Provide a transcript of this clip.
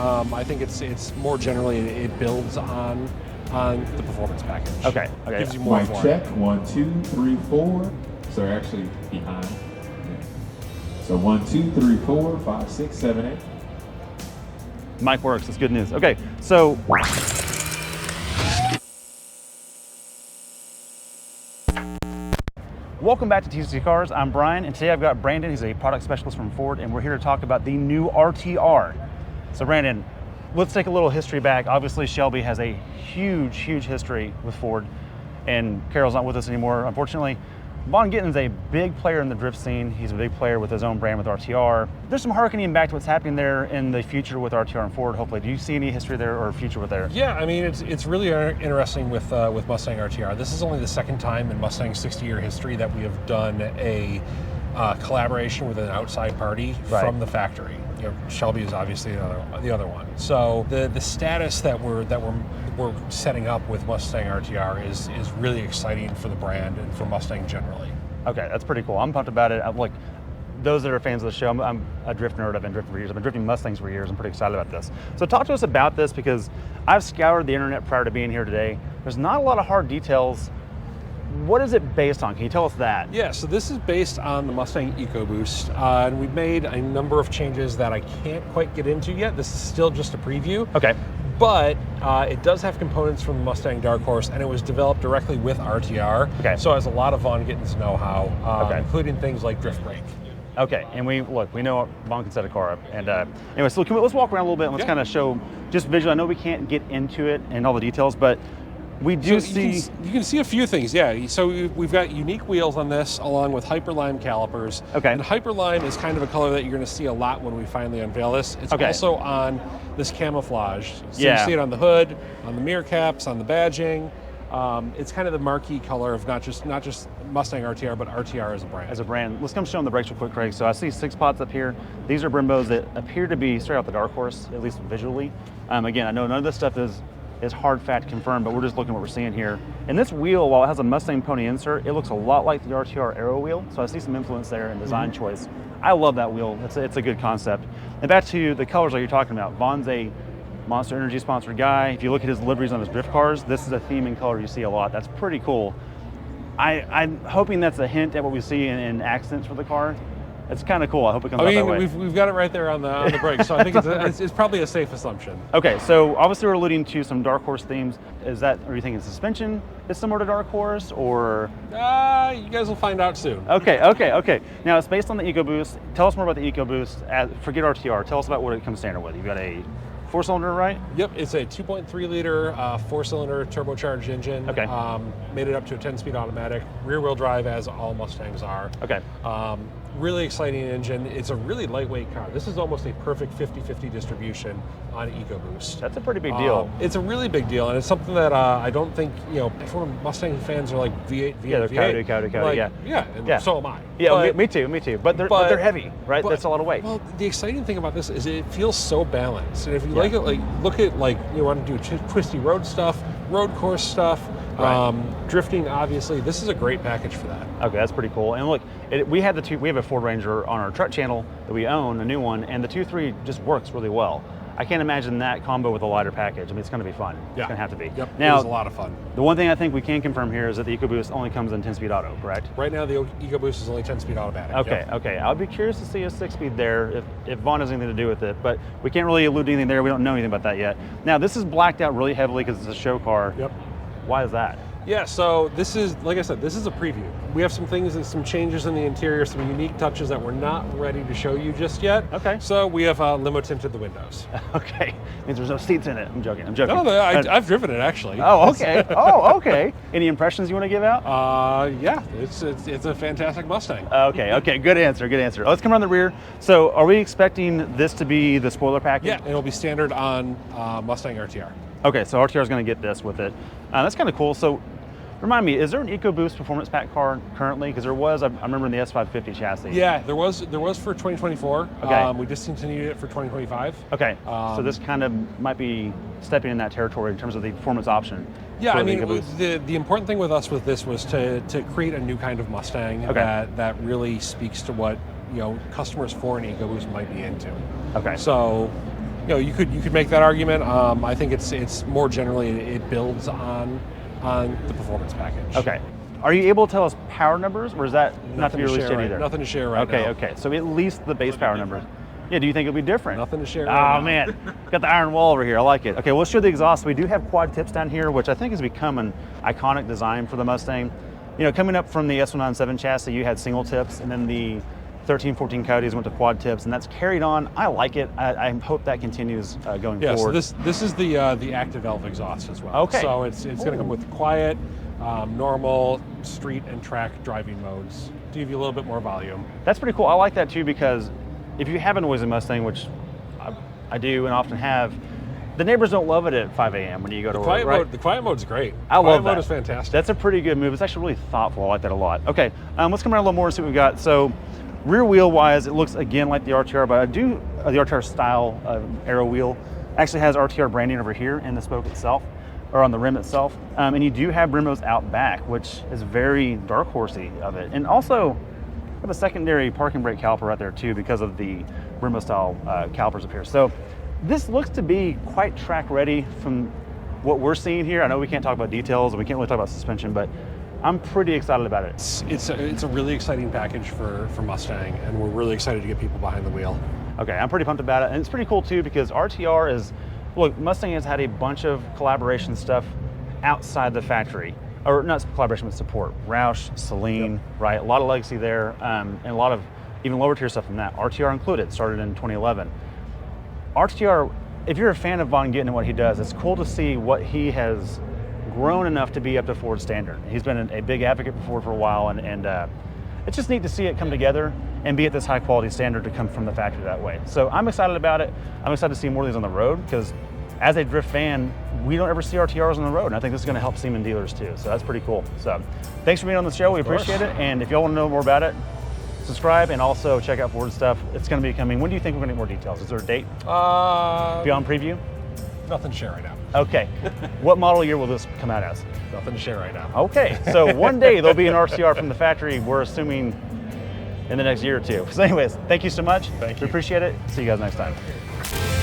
I think it's more generally it builds on the performance package. Okay. Okay. Gives you more. Mic check. 1, 2, 3, 4. So they're actually behind. So 1, 2, 3, 4, 5, 6, 7, 8. Mic works. That's good news. Okay. So. Welcome back to TCC Cars. I'm Brian, and today I've got Brandon. He's a product specialist from Ford, and we're here to talk about the new RTR. So Brandon, let's take a little history back. Obviously, Shelby has a huge history with Ford, and Carol's not with us anymore, unfortunately. Von Gitten's a big player in the drift scene. He's a big player with his own brand with RTR. There's some harkening back to what's happening there in the future with RTR and Ford, hopefully. Do you see any history there or future with there? Yeah, I mean, it's really interesting with Mustang RTR. This is only the second time in Mustang's 60-year history that we have done a collaboration with an outside party from the factory. You know, Shelby is obviously the other one. So the status that we're setting up with Mustang RTR is really exciting for the brand and for Mustang generally. Okay, that's pretty cool. I'm pumped about it. I'm like, those that are fans of the show, I'm a drift nerd. I've been drifting for years. I've been drifting Mustangs for years. I'm pretty excited about this. So talk to us about this, because I've scoured the internet prior to being here today. There's not a lot of hard details. What is it based on? Can you tell us that? Yeah, so this is based on the Mustang EcoBoost, and we've made a number of changes that I can't quite get into yet. This is still just a preview. Okay. But it does have components from the Mustang Dark Horse, and it was developed directly with RTR. Okay. So it has a lot of Von Gitten's know-how, including things like drift brake. Okay, and we know Von can set a car up. And anyway, so let's walk around a little bit and let's kind of show just visually. I know we can't get into it and all the details, but we do see. You can see a few things, yeah. So we've got unique wheels on this, along with Hyperlime calipers. Okay. And Hyperlime is kind of a color that you're going to see a lot when we finally unveil this. It's also on this camouflage. So you see it on the hood, on the mirror caps, on the badging. It's kind of the marquee color of not just Mustang RTR, but RTR as a brand. As a brand. Let's come show them the brakes real quick, Craig. So I see 6 spots up here. These are Brimbos that appear to be straight out the Dark Horse, at least visually. Again, I know none of this stuff is hard fact confirmed, but we're just looking at what we're seeing here. And this wheel, while it has a Mustang pony insert, it looks a lot like the RTR Aero wheel, so I see some influence there in design choice. I love that wheel. It's a good concept. And back to the colors like you're talking about. Von's a Monster Energy sponsored guy. If you look at his liveries on his drift cars, this is a theme and color you see a lot. That's pretty cool. I'm hoping that's a hint at what we see in accents for the car. It's kind of cool. I hope it comes out that way. We've got it right there on the brake, so I think it's probably a safe assumption. Okay, so obviously we're alluding to some Dark Horse themes. Are you thinking suspension is similar to Dark Horse, or? You guys will find out soon. Okay. Now it's based on the EcoBoost. Tell us more about the EcoBoost. Forget RTR. Tell us about what it comes standard with. You've got a 4-cylinder, right? Yep, it's a 2.3 liter 4-cylinder turbocharged engine. Okay. Made it up to a 10-speed automatic, rear-wheel drive, as all Mustangs are. Okay. Really exciting engine. It's a really lightweight car. This is almost a perfect 50-50 distribution on EcoBoost. That's a pretty big deal. It's a really big deal, and it's something that I don't think, everyone, Mustang fans are like V8, yeah, they're V8. Coyote, So am I. Yeah, me too. But they're heavy, right? That's a lot of weight. Well, the exciting thing about this is it feels so balanced. And if you like it, look at you want to do twisty road stuff, road course stuff, drifting, obviously, this is a great package for that. Okay, that's pretty cool. And look, we have a Ford Ranger on our truck channel that we own, a new one, and the 2.3 just works really well. I can't imagine that combo with a lighter package. I mean, it's going to be fun. It's going to have to be. Yep, now, it was a lot of fun. The one thing I think we can confirm here is that the EcoBoost only comes in 10-speed auto, correct? Right now, the EcoBoost is only 10-speed automatic. Okay. I'll be curious to see a 6-speed there if Von has anything to do with it, but we can't really allude to anything there. We don't know anything about that yet. Now, this is blacked out really heavily because it's a show car. Yep. Why is that? Yeah, so this is, like I said, this is a preview. We have some things and some changes in the interior, some unique touches that we're not ready to show you just yet. Okay. So we have limo tinted the windows. Okay. Means there's no seats in it. I'm joking. No, I've driven it actually. Oh, okay. Okay. Any impressions you want to give out? Yeah, it's a fantastic Mustang. Okay. Good answer. Let's come around the rear. So are we expecting this to be the spoiler package? Yeah, it'll be standard on Mustang RTR. Okay, so RTR is going to get this with it. That's kind of cool. So remind me, is there an EcoBoost performance pack car currently? Because there was, I remember in the S550 chassis. Yeah, there was for 2024. Okay. We discontinued it for 2025. Okay, so this kind of might be stepping in that territory in terms of the performance option. Yeah, I mean, the important thing with us with this was to create a new kind of Mustang that really speaks to what customers for an EcoBoost might be into. Okay. So you could make that argument. I think it's more generally it builds on the performance package. Okay. Are you able to tell us power numbers, or is that not to be Nothing to released share yet right- either? Nothing to share right Okay, now. okay. So at least the base power numbers. Yeah, do you think it'll be different? Nothing to share Oh right now. man, got the iron wall over here. I like it. Okay, we'll show the exhaust. We do have quad tips down here, which I think has become an iconic design for the Mustang. You know, coming up from the S197 chassis, you had single tips, and then the 1314 Coyotes went to quad tips, and that's carried on. I like it. I hope that continues going Yeah, forward. so this is the active valve exhaust as well. Okay. So it's going to come with quiet, normal, street and track driving modes to give you a little bit more volume. That's pretty cool. I like that too, because if you have a noisy Mustang, which I do and often have, the neighbors don't love it at 5 a.m. when you go to work, right? The quiet mode's great. I love Quiet that. mode is fantastic. That's a pretty good move. It's actually really thoughtful. I like that a lot. Okay, let's come around a little more and see what we got. So rear wheel wise, it looks again like the RTR, but the RTR style aero wheel actually has RTR branding over here in the spoke itself, or on the rim itself. And you do have Brembo's out back, which is very dark horsey of it. And also, you have a secondary parking brake caliper right there too, because of the Brembo style calipers up here. So this looks to be quite track ready from what we're seeing here. I know we can't talk about details and we can't really talk about suspension, but I'm pretty excited about it. It's a really exciting package for Mustang, and we're really excited to get people behind the wheel. Okay, I'm pretty pumped about it. And it's pretty cool too, because RTR is, look, Mustang has had a bunch of collaboration stuff outside the factory, or not collaboration, but support. Roush, Celine, right? A lot of legacy there, and a lot of even lower tier stuff than that. RTR included, started in 2011. RTR, if you're a fan of Von Gittin and what he does, it's cool to see what he has grown enough to be up to Ford standard. He's been a big advocate for Ford for a while, and it's just neat to see it come together and be at this high quality standard to come from the factory that way. So I'm excited about it. I'm excited to see more of these on the road, because as a drift fan, we don't ever see RTRs on the road, and I think this is going to help Seaman dealers too. So that's pretty cool. So thanks for being on the show. We appreciate it. And if y'all want to know more about it, subscribe and also check out Ford stuff. It's going to be coming. When do you think we're going to get more details? Is there a date? Beyond preview? Nothing to share right now. Okay. What model year will this come out as? Nothing to share right now. Okay. So one day there'll be an RTR from the factory, we're assuming in the next year or two. So anyways, thank you so much. Thank you. We appreciate it. See you guys next time.